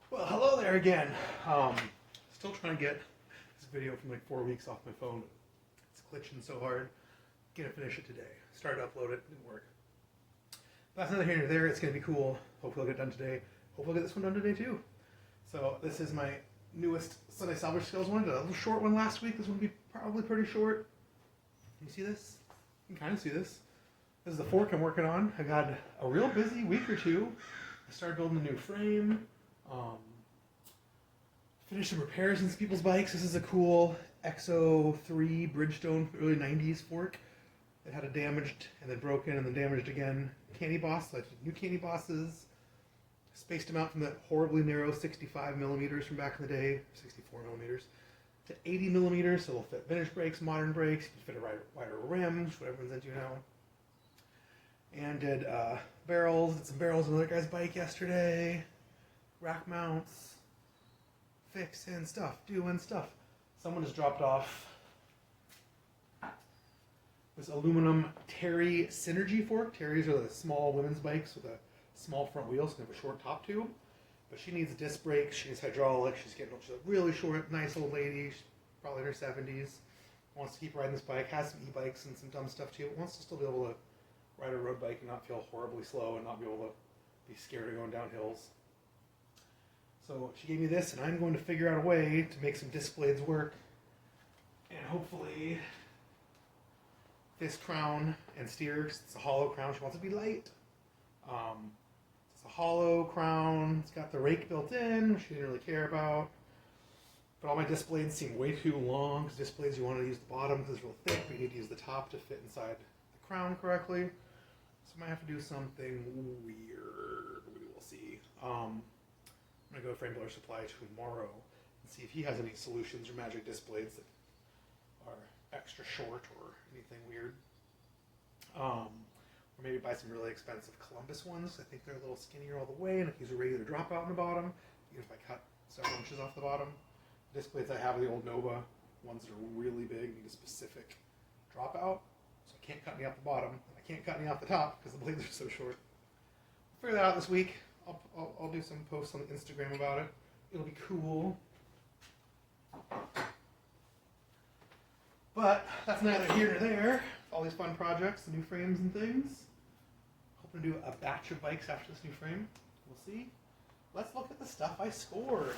Well, hello there again. Still trying to get this video from like 4 weeks off my phone. It's glitching so hard. Gonna finish it today. Started to upload it, didn't work. But that's neither here nor there. It's gonna be cool. Hopefully I'll get it done today. Hopefully I'll get this one done today too. So this is my newest Sunday Salvage Skills one. I did a little short one last week. This one will be probably pretty short. Can you see this? You can kind of see this. This is the fork I'm working on. I got a real busy week or two. I started building a new frame. Finished some repairs on some people's bikes. This is a cool XO3 Bridgestone early 90s fork that had a damaged and then broken and then damaged again candy boss. So I did new candy bosses. Spaced them out from the horribly narrow 65 millimeters from back in the day, 64 millimeters, to 80 millimeters, so they'll fit vintage brakes, modern brakes. You can fit a wider rim, which what everyone's into now. And did barrels, did some barrels on another guy's bike yesterday. Rack mounts. Fixing stuff, doing stuff. Someone has dropped off this aluminum Terry Synergy fork. Terry's are the small women's bikes with a small front wheel, so they have a short top tube. But she needs disc brakes, she needs hydraulics, she's a really short, nice old lady. She's probably in her 70s. Wants to keep riding this bike, has some e-bikes and some dumb stuff too. Wants to still be able to ride a road bike and not feel horribly slow and not be able to be scared of going down hills. So she gave me this, and I'm going to figure out a way to make some disc blades work. And hopefully this crown and steer, 'cause it's a hollow crown, she wants it to be light. It's a hollow crown, it's got the rake built in, which she didn't really care about. But all my disc blades seem way too long, because disc blades you want to use the bottom because it's real thick, but you need to use the top to fit inside the crown correctly. So I might have to do something weird, we will see. I'm going to go to Frame Builder Supply tomorrow and see if he has any solutions or magic disc blades that are extra short or anything weird. Or maybe buy some really expensive Columbus ones. I think they're a little skinnier all the way, and if use a regular dropout in the bottom, even if I cut several inches off the bottom. The disc blades I have are the old Nova ones that are really big, need a specific dropout, so I can't cut any off the bottom, and I can't cut any off the top because the blades are so short. I'll figure that out this week. I'll do some posts on Instagram about it. It'll be cool. But that's neither here nor there. All these fun projects, the new frames and things. Hoping to do a batch of bikes after this new frame. We'll see. Let's look at the stuff I scored.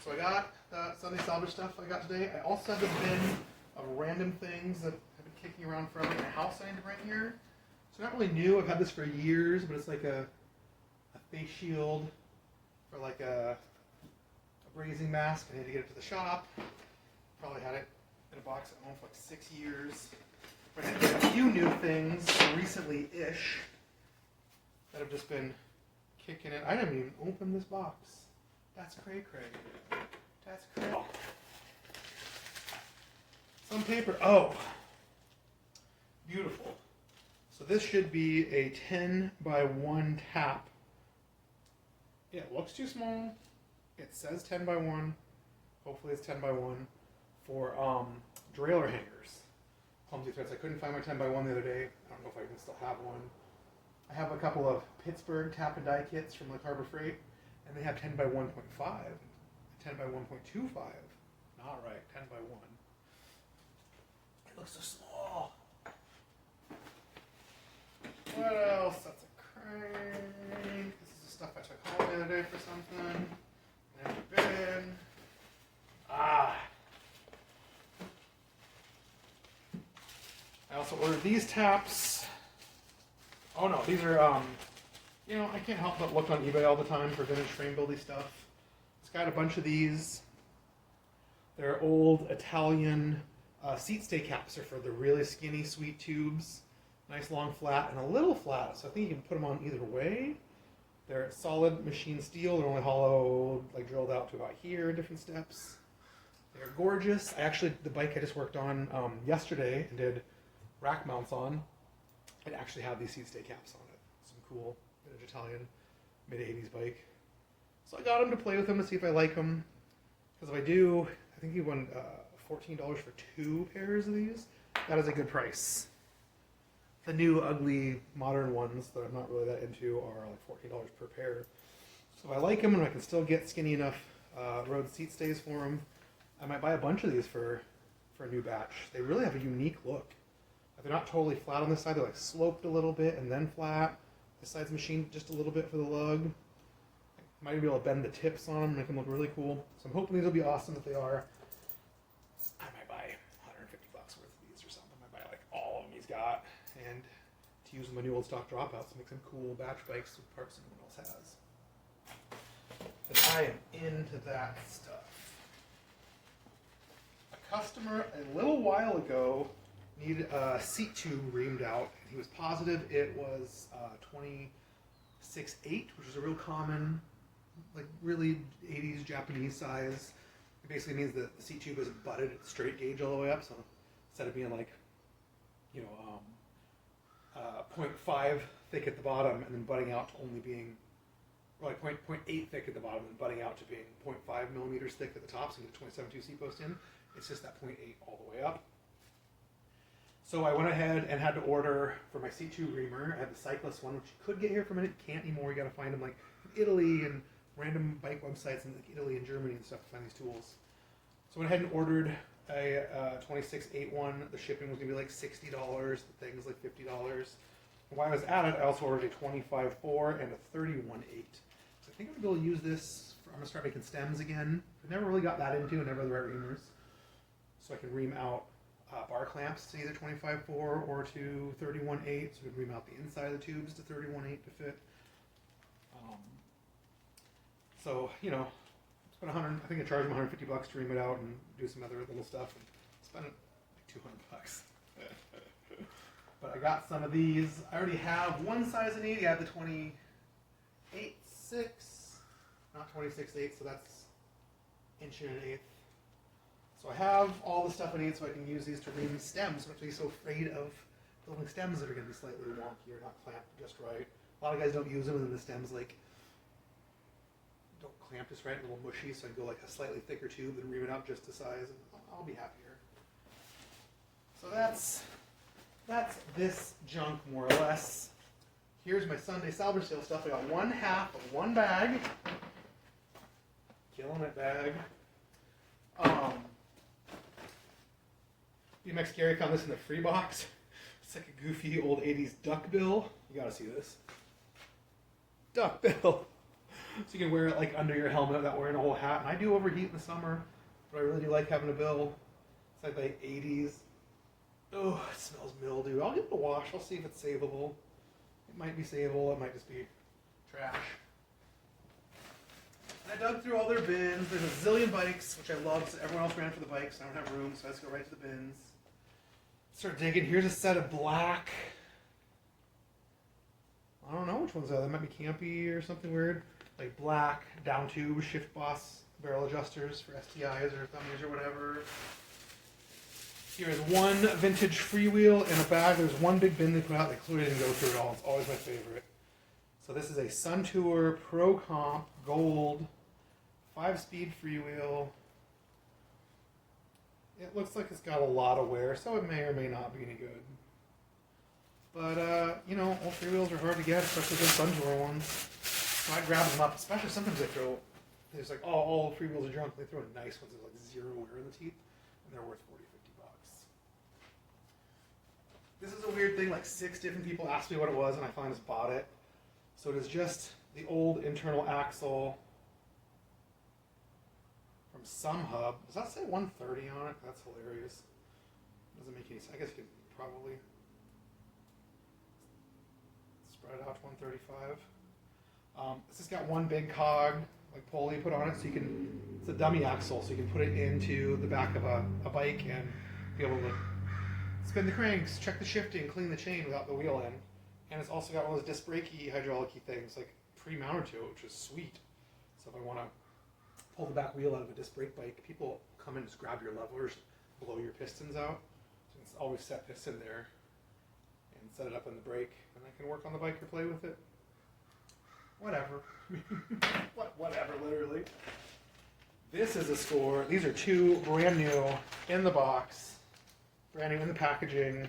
So I got the Sunday Salvage stuff I got today. I also have a bin of random things that have been kicking around forever in a house I need to rent here. So not really new. I've had this for years, but it's like a face shield for like a brazing mask. I need to get it to the shop. Probably had it in a box at home for like 6 years. But I did a few new things recently-ish that have just been kicking it. I didn't even open this box. That's cray-cray. That's cray. Some paper. Oh. Beautiful. So this should be a 10 by 1 tap. It looks too small. It says 10 by 1. Hopefully it's 10 by 1 for derailleur hangers. Clumsy threads. I couldn't find my 10 by 1 the other day. I don't know if I can still have one. I have a couple of Pittsburgh tap and die kits from like Harbor Freight, and they have 10 by 1.5, 10 by 1.25. Not right, 10 by 1. It looks so small. What else? That's a crank. Stuff I took home the other day for something. Never been. I also ordered these taps. Oh no, these are, I can't help but look on eBay all the time for vintage frame building stuff. It's got a bunch of these. They're old Italian seat stay caps. They're for the really skinny, sweet tubes. Nice long flat and a little flat, so I think you can put them on either way. They're solid machine steel. They're only hollow, like drilled out to about here, different steps. They're gorgeous. The bike I just worked on yesterday and did rack mounts on, it actually had these seat stay caps on it. Some cool vintage Italian mid-80s bike. So I got them to play with them to see if I like them. Because if I do, I think he won $14 for 2 pairs of these. That is a good price. The new ugly modern ones that I'm not really that into are like $14 per pair. So if I like them and I can still get skinny enough road seat stays for them, I might buy a bunch of these for a new batch. They really have a unique look. They're not totally flat on this side. They're like sloped a little bit and then flat. This side's machined just a little bit for the lug. Might even be able to bend the tips on them and make them look really cool. So I'm hoping these will be awesome if they are. I might buy $150 worth of these or something. I might buy like all of them he's got. And to use my new old stock dropouts to make some cool batch bikes with parts that no one else has. Because I am into that stuff. A customer a little while ago needed a seat tube reamed out. He was positive it was 26/8, which is a real common, like really 80s Japanese size. It basically means that the seat tube is butted straight gauge all the way up. So instead of being like, 0.5 thick at the bottom and then butting out to only being, or like 0.8 thick at the bottom and butting out to being 0.5 millimeters thick at the top, so you get a 27.2 seat post in. It's just that 0.8 all the way up. So I went ahead and had to order for my C2 reamer. I had the Cyclist one, which you could get here from it. You can't anymore. You got to find them like in Italy and random bike websites in like Italy and Germany and stuff to find these tools. So I went ahead and ordered a 26/8 one. The shipping was gonna be like $60. The thing was like $50. And while I was at it, I also ordered a 25/4 and a 31/8. So I think I'm gonna be able to use this. I'm gonna start making stems again. I never really got that into, never the right reamers. So I can ream out bar clamps to either 25/4 or to 31/8, so we can ream out the inside of the tubes to 31/8 to fit. So, spent I think I charged them $150 to ream it out and do some other little stuff, and spent like $200. But I got some of these. I already have one size I need. I have the 28/6, not 26/8, so that's inch and an eighth. So I have all the stuff I need so I can use these to ream stems. I'm actually so afraid of building stems that are going to be slightly wonky or not clamped just right. A lot of guys don't use them, and then the stems don't clamp just right, a little mushy, so I can go like a slightly thicker tube and ream it out just to size, and I'll be happier. So that's this junk more or less. Here's my Sunday salvage sale stuff. I got one half of one bag. Killing it bag. BMX Gary found this in the free box. It's like a goofy old 80s duck bill. You gotta see this. Duck bill. So you can wear it like under your helmet without wearing a whole hat. And I do overheat in the summer, but I really do like having a bill. It's like 80s. Oh, it smells mildew. I'll give it a wash. I'll see if it's savable. It might be savable. It might just be trash. I dug through all their bins. There's a zillion bikes, which I love. So everyone else ran for the bikes. I don't have room, so I just go right to the bins. Start digging. Here's a set of black. I don't know which ones are. That might be campy or something weird. Like black down tube Shift Boss barrel adjusters for STIs or thummies or whatever. Here is one vintage freewheel in a bag. There's one big bin they put out. They clearly didn't go through it all. It's always my favorite. So this is a Suntour Pro Comp Gold 5-speed freewheel. It looks like it's got a lot of wear, so it may or may not be any good. But, all freewheels are hard to get, especially the Suntour ones. So I grab them up, especially sometimes there's like, all freewheels are junk. They throw in nice ones with like zero wear in the teeth, and they're worth $40, $50. This is a weird thing, like 6 different people asked me what it was, and I finally just bought it. So it is just the old internal axle from SumHub. Does that say 130 on it? That's hilarious. Doesn't make any sense. I guess you could probably spread it out to 135. This has got one big cog, like pulley put on it, so it's a dummy axle, so you can put it into the back of a bike and be able to spin the cranks, check the shifting, clean the chain without the wheel in. And it's also got one of those disc brakey hydraulic things like pre-mounted to it, which is sweet. So if I want to pull the back wheel out of a disc brake bike, people come in and just grab your levelers, blow your pistons out. So it's always set piston there and set it up on the brake, and I can work on the bike or play with it. Whatever. Whatever, literally. This is a score. These are 2 brand new in the box, brand new in the packaging.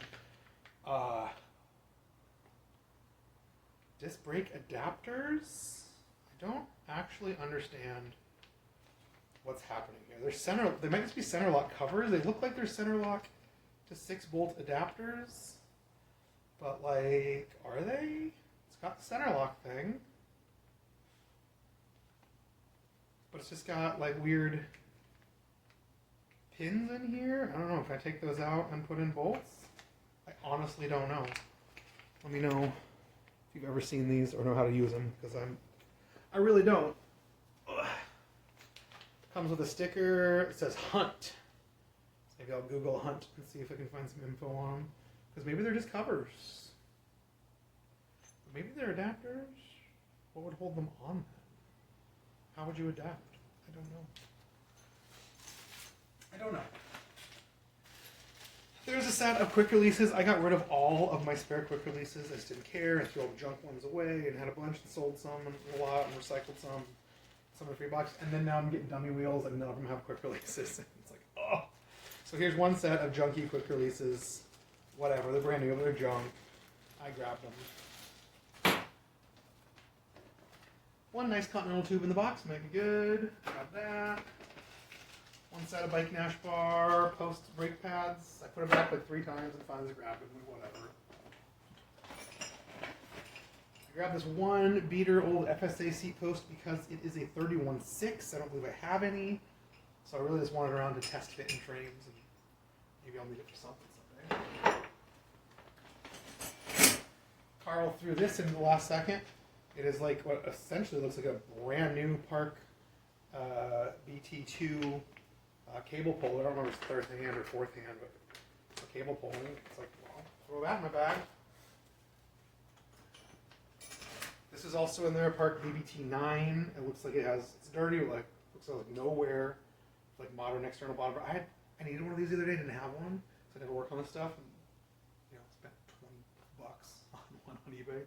Disc brake adapters? I don't actually understand what's happening here. They might just be center lock covers. They look like they're center lock to 6-bolt adapters, but like, are they? It's got the center lock thing, but it's just got like weird pins in here. I don't know if I take those out and put in bolts. I honestly don't know. Let me know if you've ever seen these or know how to use them, because I really don't. Ugh. Comes with a sticker. It says Hunt. So maybe I'll Google Hunt and see if I can find some info on them, because maybe they're just covers. Maybe they're adapters. What would hold them on then? How would you adapt? I don't know. I don't know. There's a set of quick releases. I got rid of all of my spare quick releases. I just didn't care and threw all the junk ones away and had a bunch and sold some and a lot and recycled some of the free box. And then now I'm getting dummy wheels and none of them have quick releases. It's like, oh. So here's one set of junky quick releases. Whatever, they're brand new, they're junk. I grabbed them. One nice continental tube in the box, might be good. Grab that. One set of Bike Nash bar, post brake pads. I put it back like 3 times and finally grabbed it, whatever. I grabbed this one beater old FSA seat post because it is a 31.6. I don't believe I have any. So I really just wanted around to test fit in frames, and maybe I'll need it for something someday. Carl threw this in the last second. It is like what essentially looks like a brand new Park BT2 cable puller. I don't remember if it's third hand or fourth hand, but it's a cable pulling. It's like, well, throw that in my bag. This is also in there, Park BBT9. It looks like it's dirty, like looks like nowhere, like modern external bottom. I needed one of these the other day, didn't have one, so I had to work on this stuff, and spent $20 on one on eBay.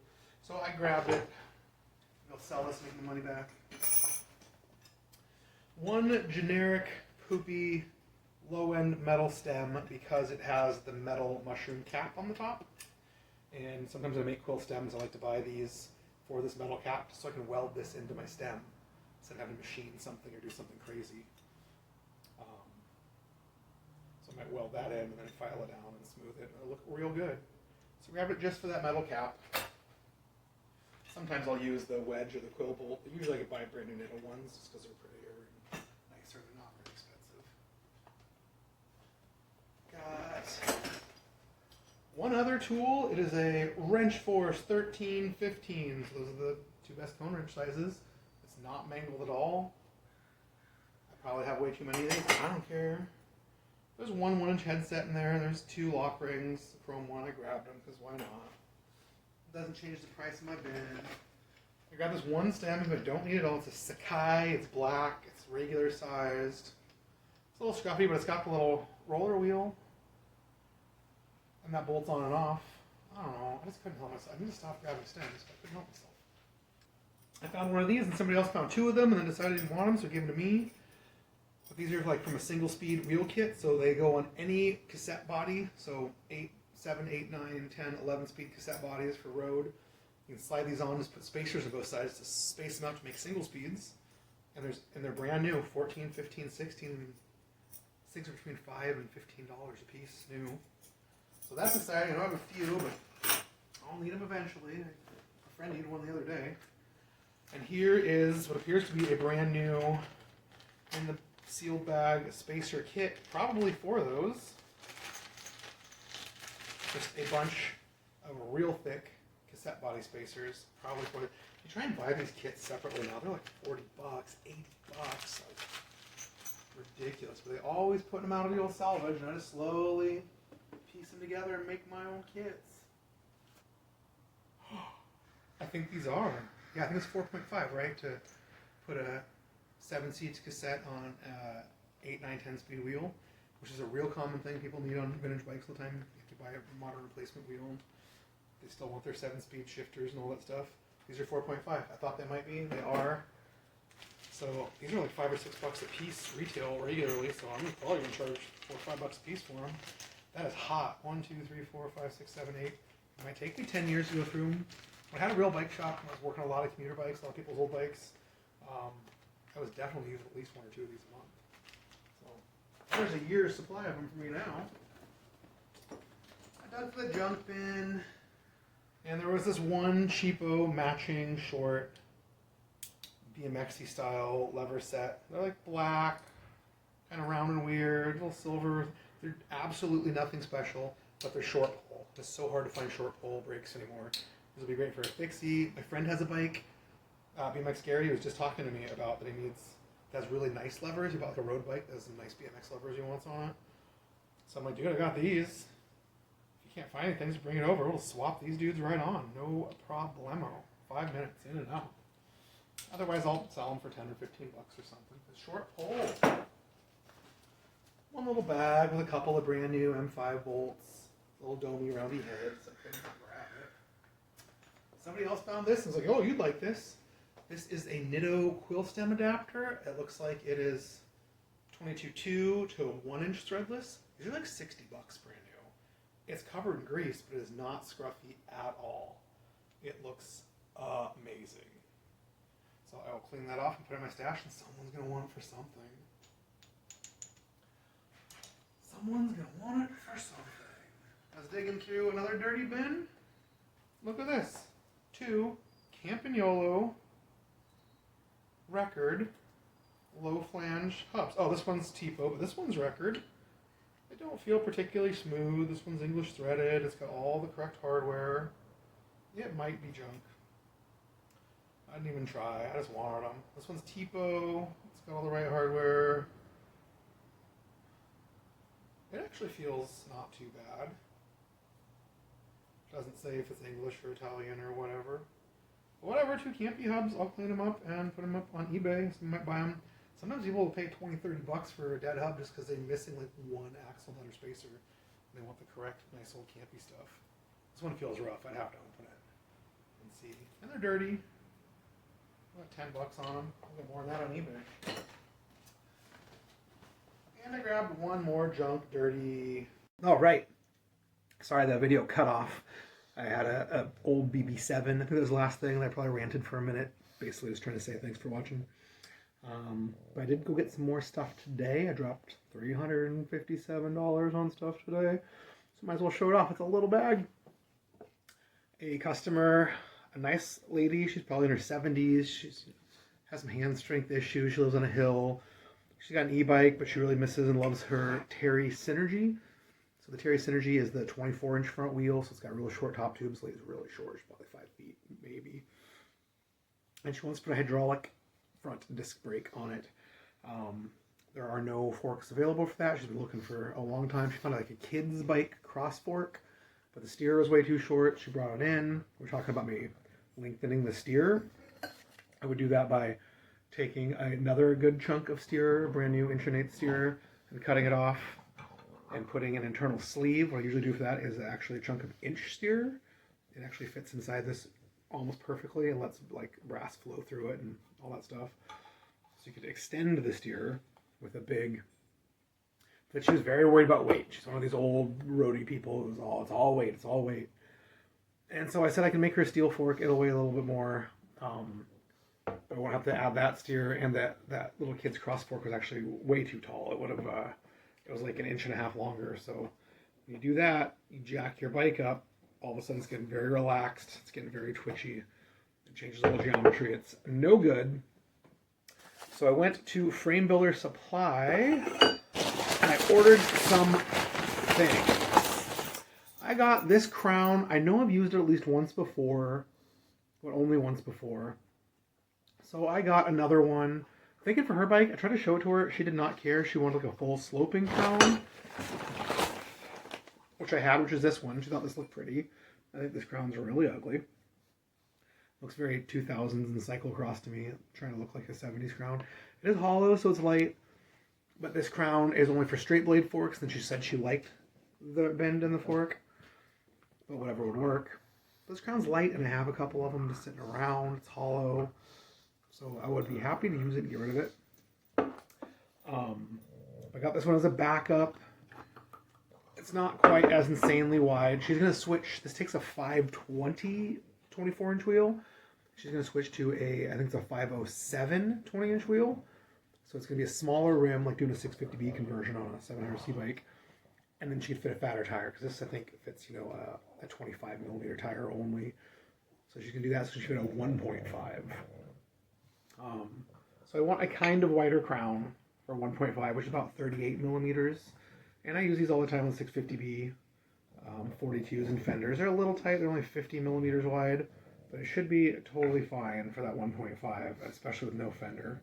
So I grabbed it. They'll sell this, make the money back. One generic poopy low-end metal stem because it has the metal mushroom cap on the top. And sometimes I make quill stems. I like to buy these for this metal cap so I can weld this into my stem instead of having to machine something or do something crazy. So I might weld that in and then file it down and smooth it, and it'll look real good. So grab it just for that metal cap. Sometimes I'll use the wedge or the quill bolt. Usually I can buy brand new Nitto ones just because they're prettier and nicer. They're not very expensive. Got one other tool. It is a Wrench Force 1315. So those are the 2 best cone wrench sizes. It's not mangled at all. I probably have way too many of these, but I don't care. There's one 1-inch headset in there. There's 2 lock rings. The chrome one, I grabbed them because why not? Doesn't change the price of my bin. I got this one stem if I don't need it all. It's a Sakai, it's black, it's regular sized. It's a little scruffy, but it's got the little roller wheel. And that bolts on and off. I don't know, I just couldn't help myself. I need to stop grabbing stems, but I couldn't help myself. I found one of these and somebody else found 2 of them and then decided they didn't want them, so gave them to me. But these are like from a single speed wheel kit, so they go on any cassette body, so 7, 8, 9, 10, 11 speed cassette bodies for road. You can slide these on, just put spacers on both sides to space them out to make single speeds. And they're brand new, 14, 15, 16, and things are between $5 and $15 a piece, new. So that's exciting. I have a few, but I'll need them eventually. A friend needed one the other day. And here is what appears to be a brand new, in the sealed bag, spacer kit, probably for those. Just a bunch of real thick cassette body spacers, probably for it. You try and buy these kits separately now, they're like $40, $80, like ridiculous. But they always put them out of the old salvage, and I just slowly piece them together and make my own kits. I think these are. Yeah, I think it's 4.5, right? To put a 7 seats cassette on 8, 9, 10 speed wheel, which is a real common thing people need on vintage bikes all the time. You have to buy a modern replacement wheel. They still want their 7-speed shifters and all that stuff. These are 4.5. I thought they might be. They are. So these are like $5 or $6 a piece retail regularly. So I'm probably going to charge $4 or $5 a piece for them. That is hot. 1, 2, 3, 4, 5, 6, 7, 8. It might take me 10 years to go through them. When I had a real bike shop, and I was working on a lot of commuter bikes, a lot of people's old bikes. I was definitely using at least 1 or 2 of these a month. So there's a year's supply of them for me now. I dug the junk bin, and there was this one cheapo matching short BMX-y style lever set. They're like black, kind of round and weird, little silver. They're absolutely nothing special, but they're short pole. It's so hard to find short pole brakes anymore. This will be great for a fixie. My friend has a bike, BMX Gary, was just talking to me about that he has really nice levers. He bought like a road bike that has some nice BMX levers he wants on it. So I'm like, dude, I got these. If you can't find anything, just bring it over. We'll swap these dudes right on. No problemo. 5 minutes in and out. Otherwise, I'll sell them for 10 or 15 bucks or something. The short pole. One little bag with a couple of brand new M5 bolts. Little domey roundy heads. I couldn't grab it. Somebody else found this and was like, oh, you'd like this. This is a Nitto quill stem adapter. It looks like it is 22.2 to a 1-inch threadless. These are like 60 bucks brand new. It's covered in grease, but it is not scruffy at all. It looks amazing. So I will clean that off and put it in my stash, and someone's going to want it for something. Someone's going to want it for something. I was digging through another dirty bin. Look at this. 2 Campagnolo Record low flange hubs. Oh, this one's TPO, but this one's Record. They don't feel particularly smooth. This one's English threaded. It's got all the correct hardware. It might be junk. I didn't even try. I just wanted them. This one's TPO. It's got all the right hardware. It actually feels not too bad. Doesn't say if it's English or Italian or whatever. But whatever, 2 Campy hubs. I'll clean them up and put them up on eBay. Some might buy them. Sometimes people will pay 20, 30 bucks for a dead hub just because they're missing like 1 axle nut or spacer. And they want the correct, nice old Campy stuff. This one feels rough. I'd have to open it and see. And they're dirty. About 10 bucks on them. I'll get more than that on eBay. And I grabbed one more junk, dirty. Oh, right. Sorry, that video cut off. I had a old BB7. I think that was the last thing. I probably ranted for a minute. Basically, just trying to say thanks for watching. But I did go get some more stuff today. I dropped $357 on stuff today. So might as well show it off. It's a little bag. A customer, a nice lady. She's probably in her 70s. She has some hand strength issues. She lives on a hill. She's got an e-bike, but she really misses and loves her Terry Synergy. So the Terry Synergy is the 24-inch front wheel, so it's got real short top tubes. It's really short. It's probably 5 feet, maybe. And she wants to put a hydraulic front disc brake on it. There are no forks available for that. She's been looking for a long time. She found like a kid's bike cross fork, but the steer was way too short. She brought it in. We're talking about maybe lengthening the steer. I would do that by taking another good chunk of steer, a brand new 1/8" steer, and cutting it off and putting an internal sleeve. What I usually do for that is actually a chunk of inch steer. It actually fits inside this almost perfectly and lets like brass flow through it and all that stuff. So you could extend the steer with a big. But she was very worried about weight. She's one of these old roadie people. It's all weight. It's all weight. And so I said I can make her a steel fork. It'll weigh a little bit more. But I won't have to add that steer, and that little kid's cross fork was actually way too tall. It would have, it was like 1.5 inches longer. So when you do that, you jack your bike up. All of a sudden, it's getting very relaxed. It's getting very twitchy. It changes all the geometry. It's no good. So I went to Frame Builder Supply, and I ordered some things. I got this crown. I know I've used it at least once before, but only once before. So I got another one. Thinking for her bike, I tried to show it to her. She did not care. She wanted like a full sloping crown, which I had, which is this one. She thought this looked pretty. I think this crown's really ugly. Looks very 2000s and cyclocross to me. Trying to look like a 70s crown. It is hollow, so it's light. But this crown is only for straight blade forks, and she said she liked the bend in the fork. But whatever would work. This crown's light, and I have a couple of them just sitting around. It's hollow. So I would be happy to use it and get rid of it. I got this one as a backup. It's not quite as insanely wide. She's going to switch. This takes a 520 24-inch wheel. She's going to switch to I think it's a 507 20-inch wheel. So it's going to be a smaller rim, like doing a 650B conversion on a 700C bike. And then she could fit a fatter tire, because this, I think, fits, a 25 millimeter tire only. So she can do that, so she can fit a 1.5. So I want a kind of wider crown for 1.5, which is about 38 millimeters. And I use these all the time on 650B 42s and fenders. They're a little tight, they're only 50 millimeters wide, but it should be totally fine for that 1.5, especially with no fender.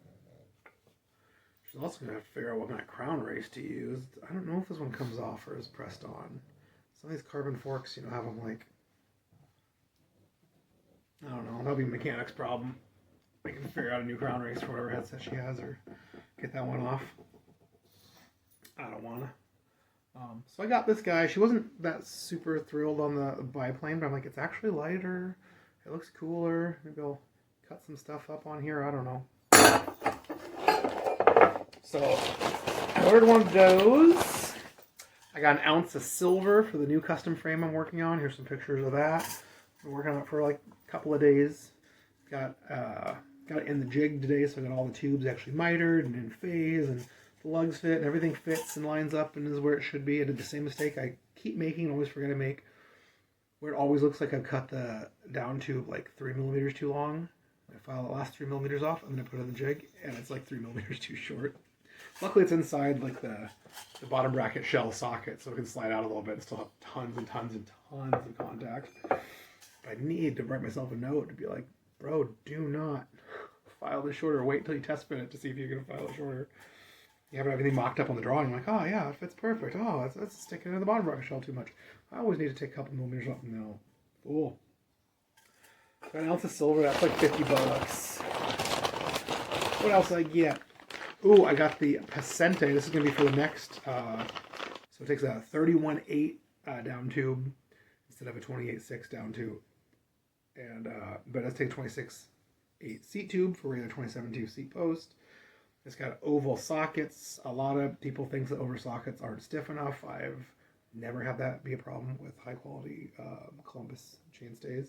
She's also going to have to figure out what kind of crown race to use. I don't know if this one comes off or is pressed on. Some of these carbon forks, have them like, I don't know, that'll be a mechanic's problem. I can figure out a new crown race for whatever headset she has, or get that one off. I don't want to. So I got this guy. She wasn't that super thrilled on the biplane, but I'm like, it's actually lighter. It looks cooler. Maybe I'll cut some stuff up on here. I don't know. So I ordered one of those. I got an ounce of silver for the new custom frame I'm working on. Here's some pictures of that. I've been working on it for like a couple of days. Got it in the jig today, so I got all the tubes actually mitered and in phase, and the lugs fit, and everything fits and lines up and is where it should be. I did the same mistake I keep making and always forget to make, where it always looks like I've cut the down tube like 3 millimeters too long. I file the last 3 millimeters off, I'm going to put it in the jig, and it's like 3 millimeters too short. Luckily it's inside like the bottom bracket shell socket, so it can slide out a little bit and still have tons and tons and tons of contact. But I need to write myself a note to be like, bro, do not file this shorter. Wait until you test fit it to see if you're going to file it shorter. You have everything mocked up on the drawing. I'm like, oh yeah, it fits perfect. Oh, that's sticking in the bottom bracket shell too much. I always need to take a couple millimeters off. No. Cool. So an ounce of silver, that's like $50. What else did I get? Ooh, I got the Pacente. This is going to be for the next, so it takes a 31.8 down tube instead of a 28.6 down tube. And but it does take a 26.8 seat tube for regular 27.2 seat post. It's got oval sockets. A lot of people think that oval sockets aren't stiff enough. I've never had that be a problem with high quality Columbus chainstays.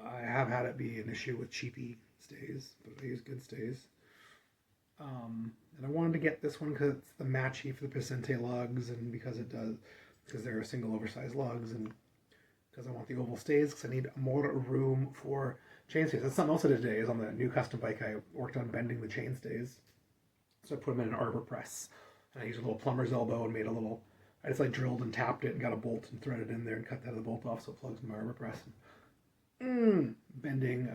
I have had it be an issue with cheapy stays, but I use good stays. And I wanted to get this one because it's the matchy for the Pacente lugs, and because they're single oversized lugs, and because I want the oval stays, because I need more room for chainstays. That's something else I did today. Is on the new custom bike I worked on bending the chainstays, so I put them in an arbor press, and I used a little plumber's elbow and made a little. I just like drilled and tapped it and got a bolt and threaded in there and cut that of the bolt off so it plugs in my arbor press. Bending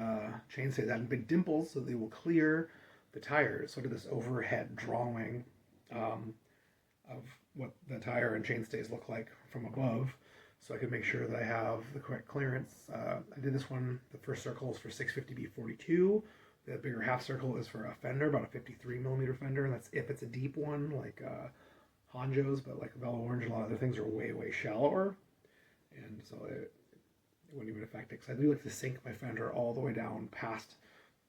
chainstays, adding big dimples so they will clear the tires. So I did this overhead drawing of what the tire and chainstays look like from above, so I could make sure that I have the correct clearance. I did this one, the first circle is for 650B42. The bigger half circle is for a fender, about a 53 millimeter fender, and that's if it's a deep one, like Honjo's, but like Velo Orange and a lot of other things are way, way shallower. And so it wouldn't even affect it, because I do like to sink my fender all the way down past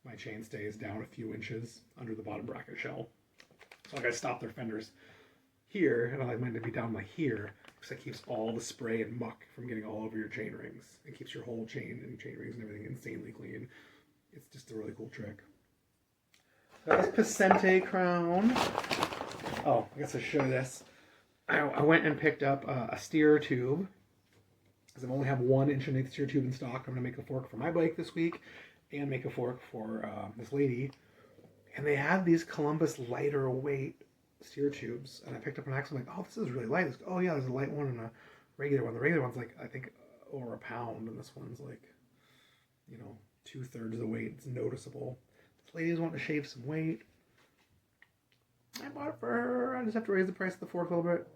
my chainstays, down a few inches under the bottom bracket shell. So like I stop their fenders here, and I like mine to be down like here, because it keeps all the spray and muck from getting all over your chain rings. It keeps your whole chain and chain rings and everything insanely clean. It's just a really cool trick. That was Pacente crown. Oh, I guess I should show you this. I went and picked up a steer tube, because I only have 1 1/8" steer tube in stock. I'm going to make a fork for my bike this week and make a fork for this lady. And they had these Columbus lighter weight steer tubes, and I picked up an axle. I'm like, oh, this is really light. This, oh yeah, there's a light one and a regular one. The regular one's like, I think over a pound, and this one's like, 2/3 of the weight. It's noticeable. This lady's wanting to shave some weight. I bought it for her. I just have to raise the price of the fork a little bit.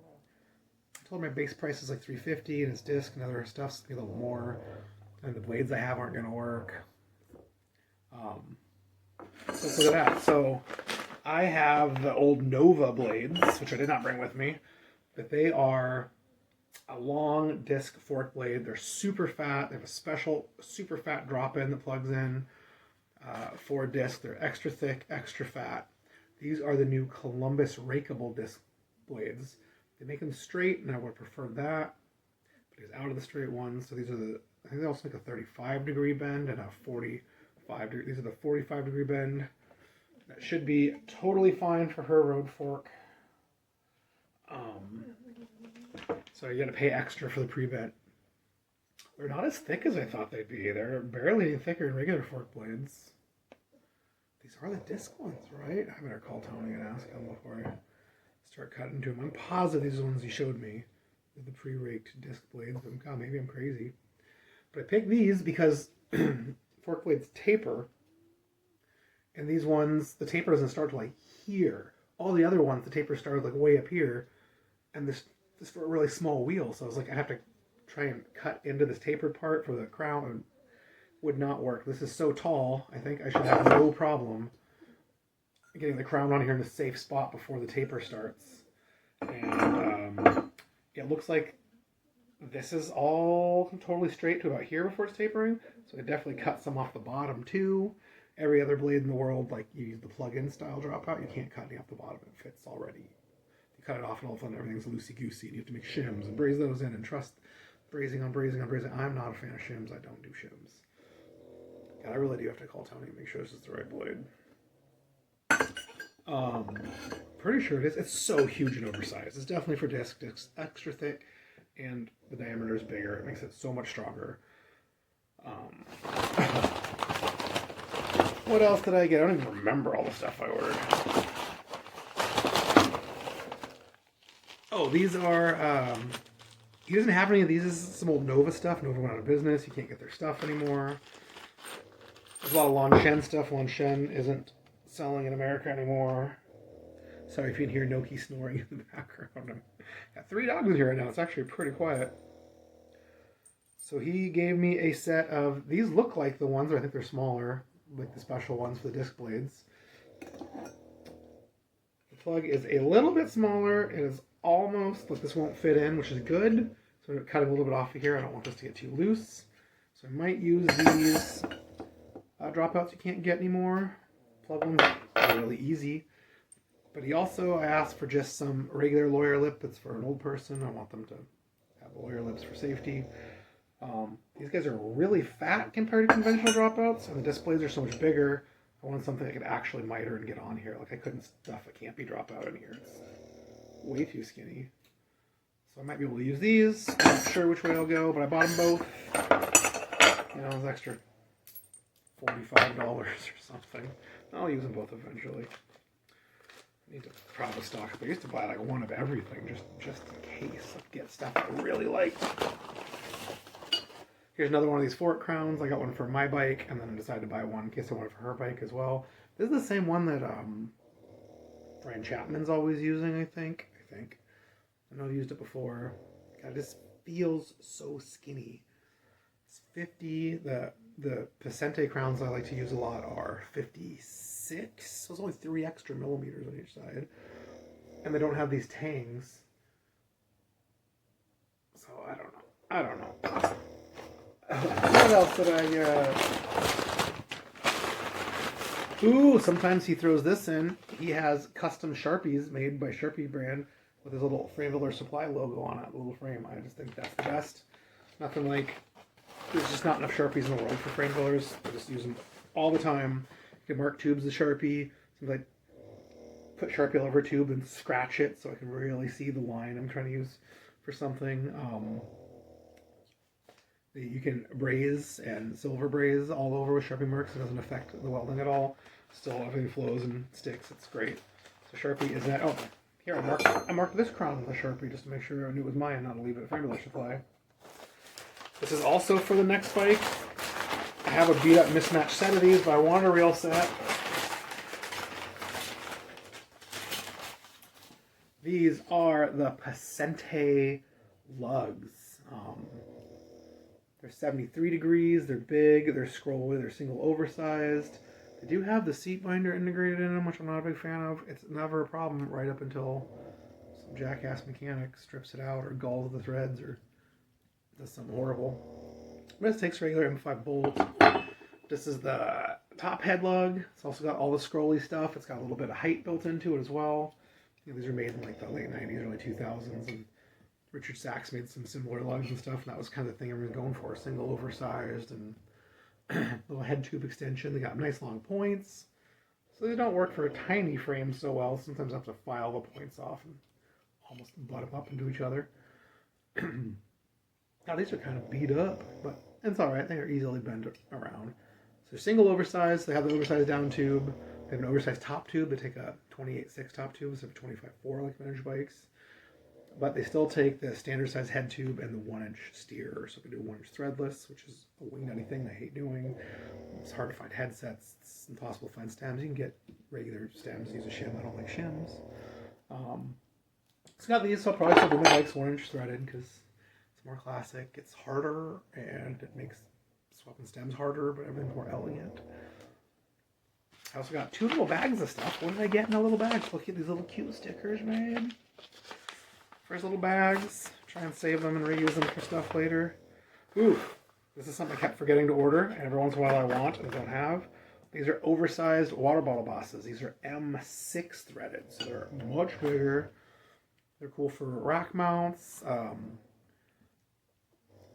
I told her my base price is like $350, and its disc and other stuff's gonna be a little more. And the blades I have aren't gonna work. So let's look at that. So I have the old Nova blades, which I did not bring with me, but they are a long disc fork blade. They're super fat. They have a special super fat drop-in that plugs in for a disc. They're extra thick, extra fat. These are the new Columbus rakeable disc blades. They make them straight, and I would prefer that, but it's out of the straight ones. So these are the I think they also make a 35-degree bend and a 45 degree. These are the 45-degree bend. That should be totally fine for her road fork. So you got to pay extra for the pre-bent. They're not as thick as I thought they'd be. They're barely any thicker than regular fork blades. These are the disc ones, right? I better call Tony and ask him before I start cutting to him. I'm positive these are the ones he showed me. The pre-raked disc blades. But God, maybe I'm crazy. But I picked these because fork blades taper. And these ones, the taper doesn't start to like here. All the other ones, the taper started like way up here. And this for a really small wheel. So I was like, I have to try and cut into this tapered part for the crown. And would not work. This is so tall, I think I should have no problem getting the crown on here in a safe spot before the taper starts. And it looks like this is all totally straight to about here before it's tapering. So it definitely cut some off the bottom too. Every other blade in the world, like you use the plug-in style dropout, you can't cut any off the bottom. It fits already. You cut it off and all of a sudden everything's loosey-goosey. And you have to make shims and braze those in and trust brazing on brazing on brazing. I'm not a fan of shims. I don't do shims. God, I really do have to call Tony and make sure this is the right blade. Pretty sure it is. It's so huge and oversized. It's definitely for disc. It's extra thick, and the diameter is bigger. It makes it so much stronger. What else did I get? I don't even remember all the stuff I ordered. Oh, these are... he doesn't have any of these. This is some old Nova stuff. Nova went out of business. You can't get their stuff anymore. There's a lot of Longchenn stuff. Longchenn isn't selling in America anymore. Sorry if you can hear Noki snoring in the background. I've got 3 dogs in here right now. It's actually pretty quiet. So he gave me a set of... These look like the ones, I think they're smaller, like the special ones for the disc blades. The plug is a little bit smaller. It is almost, like this won't fit in, which is good. So I'm cutting a little bit off of here. I don't want this to get too loose. So I might use these dropouts you can't get anymore. Plug ones are really easy. But he also asked for just some regular lawyer lip. That's for an old person. I want them to have lawyer lips for safety. These guys are really fat compared to conventional dropouts, and the disc blades are so much bigger. I wanted something I could actually miter and get on here. Like I couldn't stuff a campy dropout in here. It's way too skinny. So I might be able to use these. I'm not sure which way I'll go, but I bought them both. You know, it was extra $45 or something. I'll use them both eventually. I need to probably stock up. I used to buy like one of everything just in case. Like get stuff I really like. Here's another one of these fork crowns. I got one for my bike, and then I decided to buy one in case I wanted for her bike as well. This is the same one that Brian Chapman's always using, I think. I know I've used it before. God, this feels so skinny. It's 50. The Pacente crowns I like to use a lot are 56. So it's only 3 extra millimeters on each side. And they don't have these tangs. So I don't know. What else did I get? Ooh, sometimes he throws this in. He has custom Sharpies made by Sharpie brand with his little Framebuilder Supply logo on it, little frame. I just think that's the best. Nothing like... There's just not enough Sharpies in the world for frame builders. I just use them all the time. You can mark tubes with Sharpie. Sometimes I put Sharpie all over a tube and scratch it so I can really see the line I'm trying to use for something. You can braze and silver braze all over with Sharpie marks. It doesn't affect the welding at all. Still, everything flows and sticks. It's great. So Sharpie is that. Oh, here I marked this crown with a Sharpie just to make sure I knew it was mine, not to leave it at Framebuilder Supply. This is also for the next bike. I have a beat up mismatched set of these, but I wanted a real set. These are the Pacente lugs. They're 73 degrees, they're big, they're scroll-away, they're single oversized. They do have the seat binder integrated in them, which I'm not a big fan of. It's never a problem right up until some jackass mechanic strips it out or galls the threads or does something horrible. But this takes regular M5 bolts. This is the top head lug. It's also got all the scrolly stuff. It's got a little bit of height built into it as well. These are made in like the late 90s, early 2000s, and Richard Sachs made some similar lugs and stuff, and that was kind of the thing everyone's going for: single, oversized, and little head tube extension. They got nice long points, so they don't work for a tiny frame so well. Sometimes I have to file the points off and almost butt them up into each other. Now these are kind of beat up, but it's all right. They are easily bent around. So they're single oversized. They have the oversized down tube. They have an oversized top tube. They take a 28.6 top tube instead of 25.4 like vintage bikes. But they still take the standard size head tube and the 1-inch steer. So they can do 1-inch threadless, which is a wing nutty thing I hate doing. It's hard to find headsets. It's impossible to find stems. You can get regular stems. Use a shim. I don't like shims. It's got these, so I'll probably still do my bikes 1-inch threaded because it's more classic. It's harder and it makes swapping stems harder, but everything's more elegant. I also got 2 little bags of stuff. What did I get in a little bag? Look at these little cute stickers made. First little bags. Try and save them and reuse them for stuff later. Ooh, this is something I kept forgetting to order, and every once in a while I want and don't have. These are oversized water bottle bosses. These are M6 threaded, so they're much bigger. They're cool for rack mounts. A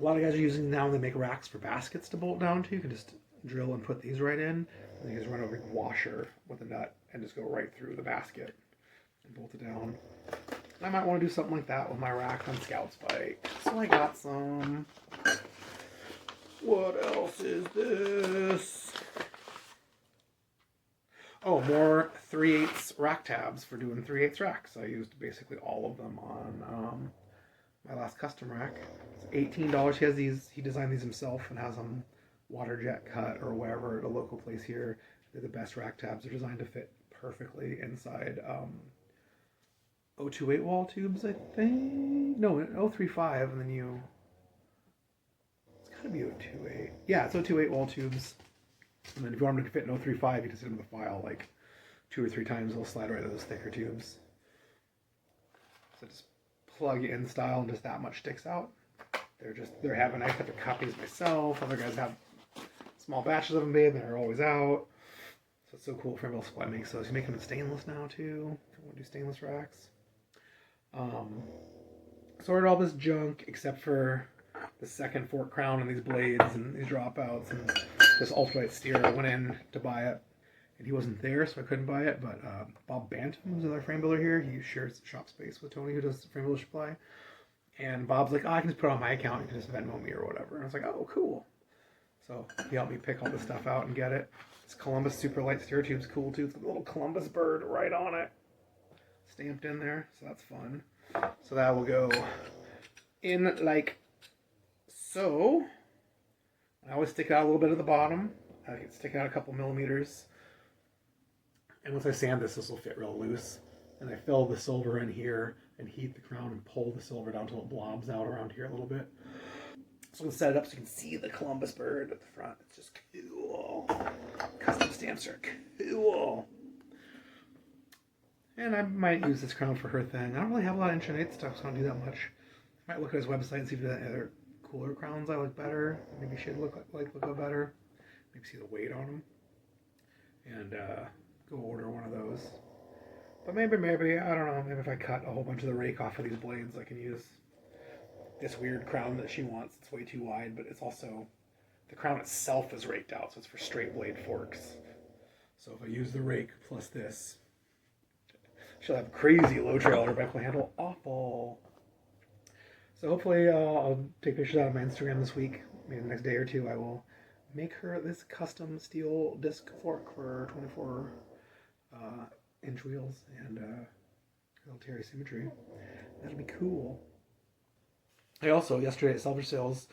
lot of guys are using them now, and they make racks for baskets to bolt down to. You can just drill and put these right in. And you just run over a washer with a nut and just go right through the basket and bolt it down. I might want to do something like that with my rack on Scout's bike. So I got some. What else is this? Oh, more 3/8 rack tabs for doing 3/8 racks. I used basically all of them on my last custom rack. It's $18. He has these. He designed these himself and has them water jet cut or wherever at a local place here. They're the best rack tabs. They're designed to fit perfectly inside 028 wall tubes, I think. No, 035, and then it's gotta be 028. Yeah, it's 028 wall tubes. And then if you want them to fit in 035, you just hit them with the file like 2 or 3 times. They'll slide right out of those thicker tubes. So just plug in style and just that much sticks out. They're having, I have to copy these myself. Other guys have small batches of them made, and they're always out. So it's so cool. Framebuilt Supply makes those. You make them in stainless now too, if you want to do stainless racks. Sorted all this junk except for the second fork crown and these blades and these dropouts and this ultralight steer. I went in to buy it and he wasn't there, so I couldn't buy it. But Bob Bantam, who's another frame builder here, he shares shop space with Tony, who does Framebuilder Supply. And Bob's like, oh, I can just put it on my account. You can just Venmo me or whatever. And I was like, oh, cool. So he helped me pick all this stuff out and get it. This Columbus super light steer tube's cool too. It's got a little Columbus bird right on it, stamped in there. So that's fun. So that will go in like so. I always stick out a little bit at the bottom. I can stick out a couple millimeters. And once I sand this will fit real loose. And I fill the silver in here and heat the crown and pull the silver down until it blobs out around here a little bit. So I'm going to set it up so you can see the Columbus bird at the front. It's just cool. Custom stamps are cool. And I might use this crown for her thing. I don't really have a lot of Inch and 8 stuff, so I don't do that much. I might look at his website and see if there are other cooler crowns I like better. Maybe she'd look better. Maybe see the weight on them. And go order one of those. But maybe, I don't know. Maybe if I cut a whole bunch of the rake off of these blades, I can use this weird crown that she wants. It's way too wide, but it's also, the crown itself is raked out, so it's for straight blade forks. So if I use the rake plus this, she'll have crazy low trail. Her bike will handle awful. So hopefully I'll take pictures out of my Instagram this week. Maybe the next day or two I will make her this custom steel disc fork for 24 inch wheels and little Terry symmetry. That'll be cool. I also, yesterday at Salvage Sales,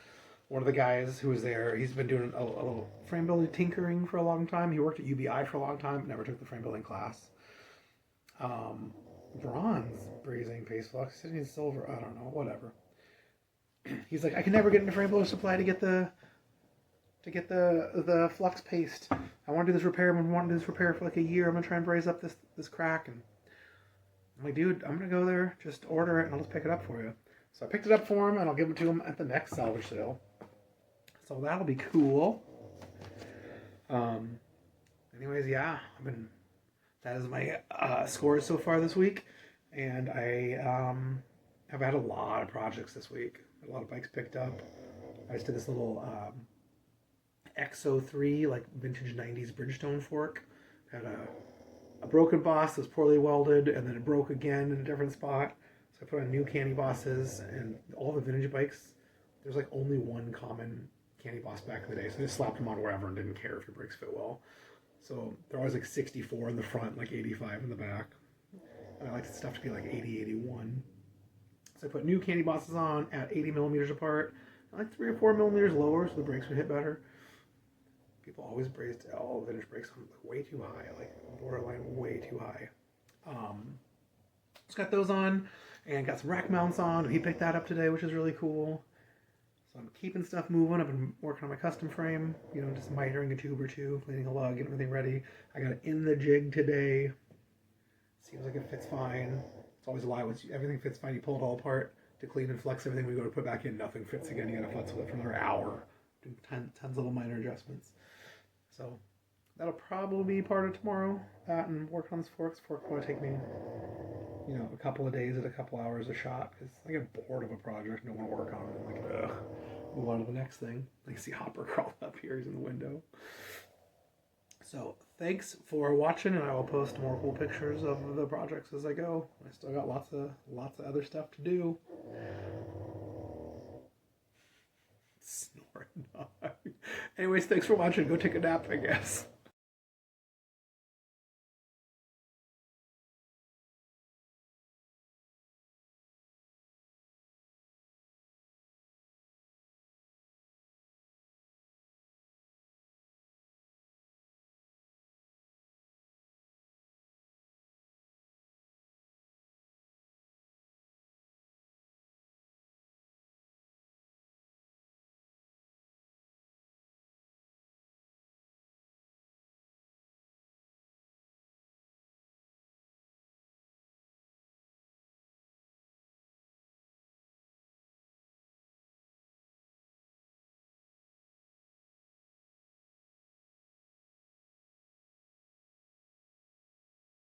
one of the guys who was there, he's been doing a little frame building tinkering for a long time. He worked at UBI for a long time, but never took the frame building class. Bronze brazing paste flux. He said he needs silver. I don't know. Whatever. He's like, I can never get into Framebuilder Supply to get the flux paste. I want to do this repair. I've been wanting to do this repair for like a year. I'm gonna try and braze up this crack. And I'm like, dude, I'm gonna go there, just order it, and I'll just pick it up for you. So I picked it up for him, and I'll give it to him at the next salvage sale. So that'll be cool. Anyways, yeah, that is my scores so far this week, and I I've had a lot of projects this week. A lot of bikes picked up. I just did this little XO3 like vintage 90s Bridgestone fork. Had a broken boss that was poorly welded, and then it broke again in a different spot. So I put on new candy bosses, and all the vintage bikes, there's like only one common candy boss back in the day. So I just slapped them on wherever and didn't care if your brakes fit well. So they're always like 64 in the front, like 85 in the back. And I like the stuff to be like 80, 81. So I put new candy bosses on at 80 millimeters apart, like 3 or 4 millimeters lower so the brakes would hit better. People always praised all vintage brakes on way too high, like borderline way too high. Just got those on and got some rack mounts on, and he picked that up today, which is really cool. So I'm keeping stuff moving. I've been working on my custom frame, just mitering a tube or two, cleaning a lug, getting everything ready. I got it in the jig today. Seems like it fits fine. It's always a lie. Once everything fits fine, you pull it all apart to clean and flex everything. We go to put back in, nothing fits again. You gotta futz with it for another hour. Do tons of little minor adjustments. So that'll probably be part of tomorrow. That and work on this fork. This fork will take me, a couple of days at a couple hours a shot because I get bored of a project, don't want to work on it. I'm like, ugh, move on to the next thing. I can see Hopper crawl up here. He's in the window. So thanks for watching, and I will post more cool pictures of the projects as I go. I still got lots of other stuff to do. Snoring. Anyways, thanks for watching. Go take a nap, I guess.